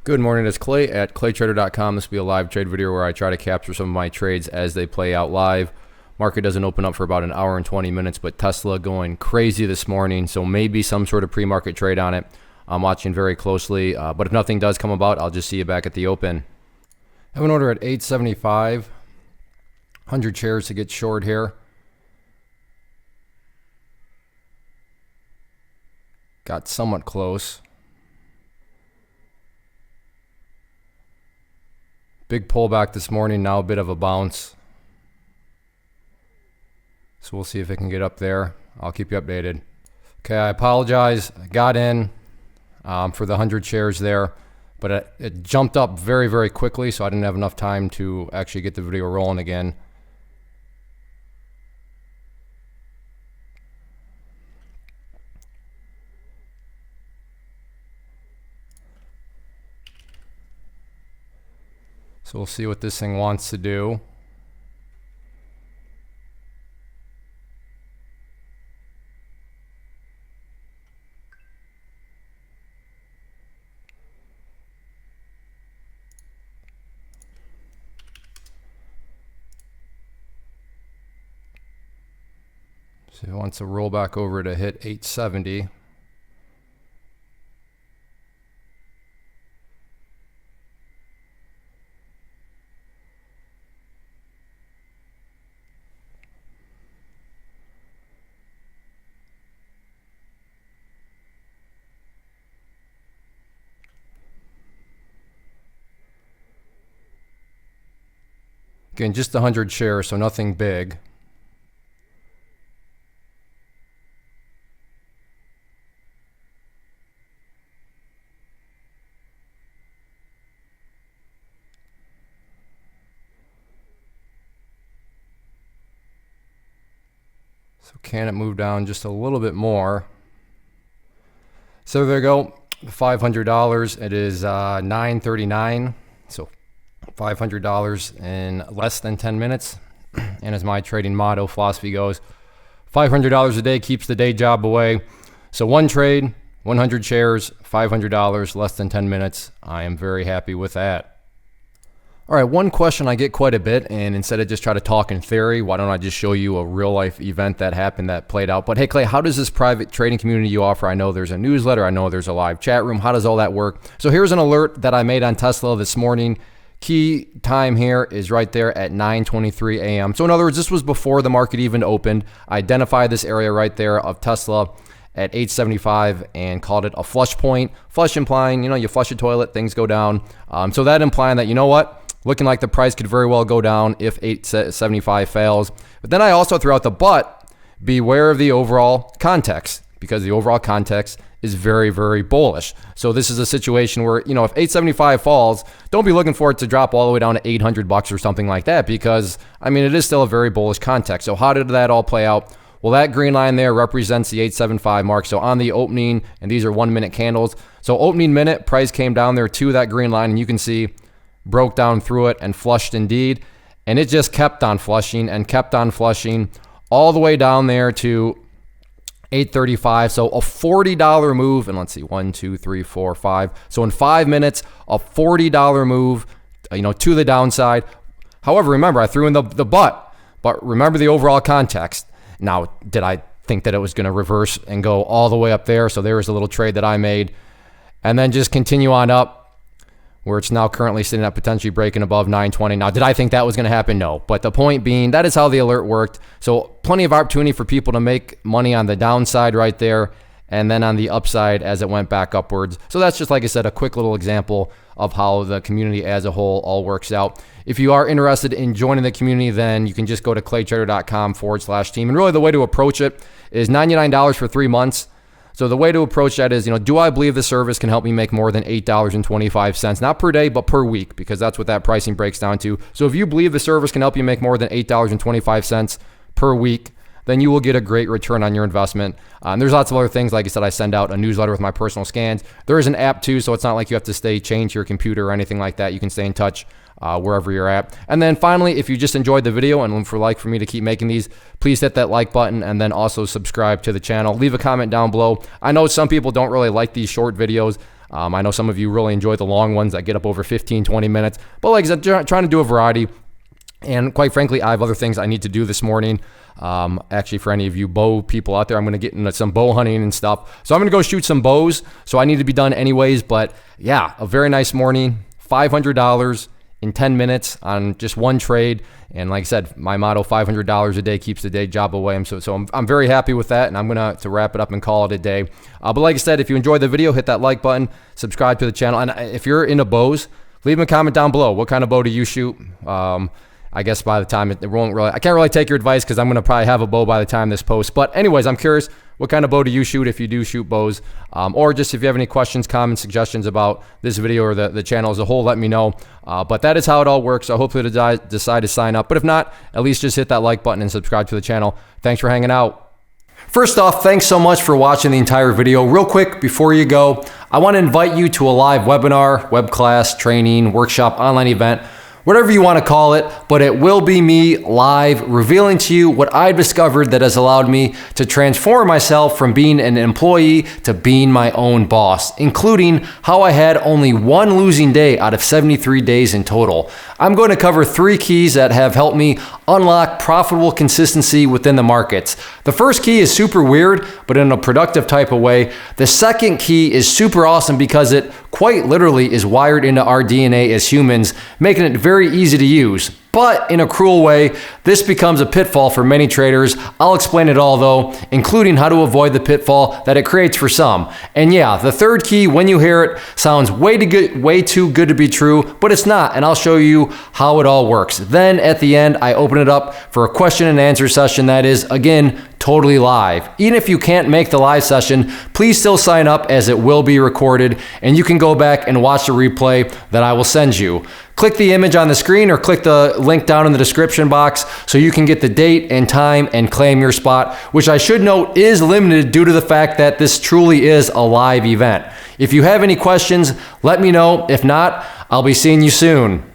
Good morning, it's Clay at claytrader.com. This will be a live trade video where I try to capture some of my trades as they play out live. Market doesn't open up for about an hour and 20 minutes, but Tesla going crazy this morning, so maybe some sort of pre-market trade on it. I'm watching very closely, but if nothing does come about, I'll just see you back at the open. I have an order at 875, 100 shares to get short here. Got somewhat close. Big pullback this morning, now a bit of a bounce. So we'll see if it can get up there. I'll keep you updated. Okay, I apologize. I got in for the 100 shares there, but it jumped up very, very quickly, so I didn't have enough time to actually get the video rolling again. So we'll see what this thing wants to do. So it wants to roll back over to hit 870. Again, just 100 shares, so nothing big. So can it move down just a little bit more? So there you go, $500. It is $9.39. So $500 in less than 10 minutes. And as my trading motto philosophy goes, $500 a day keeps the day job away. So one trade, 100 shares, $500, less than 10 minutes. I am very happy with that. All right, one question I get quite a bit, and instead of just try to talk in theory, why don't I just show you a real life event that happened that played out? But hey, Clay, how does this private trading community you offer? I know there's a newsletter. I know there's a live chat room. How does all that work? So here's an alert that I made on Tesla this morning. Key time here is right there at 9:23 a.m. So in other words, this was before the market even opened. I identified this area right there of Tesla at 875 and called it a flush point. Flush implying, you flush a toilet, things go down. So that implying that, looking like the price could very well go down if 875 fails. But then I also threw out the but, beware of the overall context, because the overall context is very, very bullish. So this is a situation where, if 875 falls, don't be looking for it to drop all the way down to $800 or something like that, because, it is still a very bullish context. So how did that all play out? Well, that green line there represents the 875 mark. So on the opening, and these are 1 minute candles. So opening minute, price came down there to that green line, and you can see broke down through it and flushed indeed. And it just kept on flushing and kept on flushing all the way down there to 835. So a $40 move, and let's see, 1, 2, 3, 4, 5. So in 5 minutes, a $40 move, to the downside. However, remember, I threw in the but remember the overall context. Now, did I think that it was going to reverse and go all the way up there? So there was a little trade that I made, and then just continue on up, where it's now currently sitting at potentially breaking above 920. Now, did I think that was going to happen? No. But the point being, that is how the alert worked. So plenty of opportunity for people to make money on the downside right there, and then on the upside as it went back upwards. So that's just, like I said, a quick little example of how the community as a whole all works out. If you are interested in joining the community, then you can just go to claytrader.com/team. And really the way to approach it is $99 for 3 months. So the way to approach that is, do I believe the service can help me make more than $8.25, not per day, but per week, because that's what that pricing breaks down to. So if you believe the service can help you make more than $8.25 per week, then you will get a great return on your investment. There's lots of other things. Like I said, I send out a newsletter with my personal scans. There is an app too, so it's not like you have to stay chained to your computer or anything like that. You can stay in touch wherever you're at. And then finally, if you just enjoyed the video and would like for me to keep making these, please hit that like button and then also subscribe to the channel. Leave a comment down below. I know some people don't really like these short videos. I know some of you really enjoy the long ones that get up over 15, 20 minutes. But like I said, trying to do a variety. And quite frankly, I have other things I need to do this morning. Actually, for any of you bow people out there, I'm going to get into some bow hunting and stuff. So I'm going to go shoot some bows. So I need to be done anyways. But yeah, a very nice morning. $500 in 10 minutes on just one trade. And like I said, my motto, $500 a day keeps the day job away. So I'm very happy with that, and I'm going to wrap it up and call it a day. But like I said, if you enjoyed the video, hit that like button, subscribe to the channel. And if you're into bows, leave a comment down below. What kind of bow do you shoot? I guess by the time it won't really, I can't really take your advice because I'm going to probably have a bow by the time this posts. But anyways, I'm curious, what kind of bow do you shoot if you do shoot bows? Or just if you have any questions, comments, suggestions about this video or the channel as a whole, let me know. But that is how it all works. So hopefully to decide to sign up. But if not, at least just hit that like button and subscribe to the channel. Thanks for hanging out. First off, thanks so much for watching the entire video. Real quick, before you go, I want to invite you to a live webinar, web class, training, workshop, online event, whatever you want to call it, but it will be me live revealing to you what I've discovered that has allowed me to transform myself from being an employee to being my own boss, including how I had only one losing day out of 73 days in total. I'm going to cover 3 keys that have helped me unlock profitable consistency within the markets. The first key is super weird, but in a productive type of way. The second key is super awesome because it quite literally is wired into our DNA as humans, making it very easy to use. But in a cruel way, this becomes a pitfall for many traders. I'll explain it all though, including how to avoid the pitfall that it creates for some. And yeah, the third key, when you hear it, sounds way too good to be true, but it's not, and I'll show you how it all works. Then at the end, I open it up for a question and answer session that is, again, totally live. Even if you can't make the live session, please still sign up as it will be recorded, and you can go back and watch the replay that I will send you. Click the image on the screen or click the link down in the description box so you can get the date and time and claim your spot, which I should note is limited due to the fact that this truly is a live event. If you have any questions, let me know. If not, I'll be seeing you soon.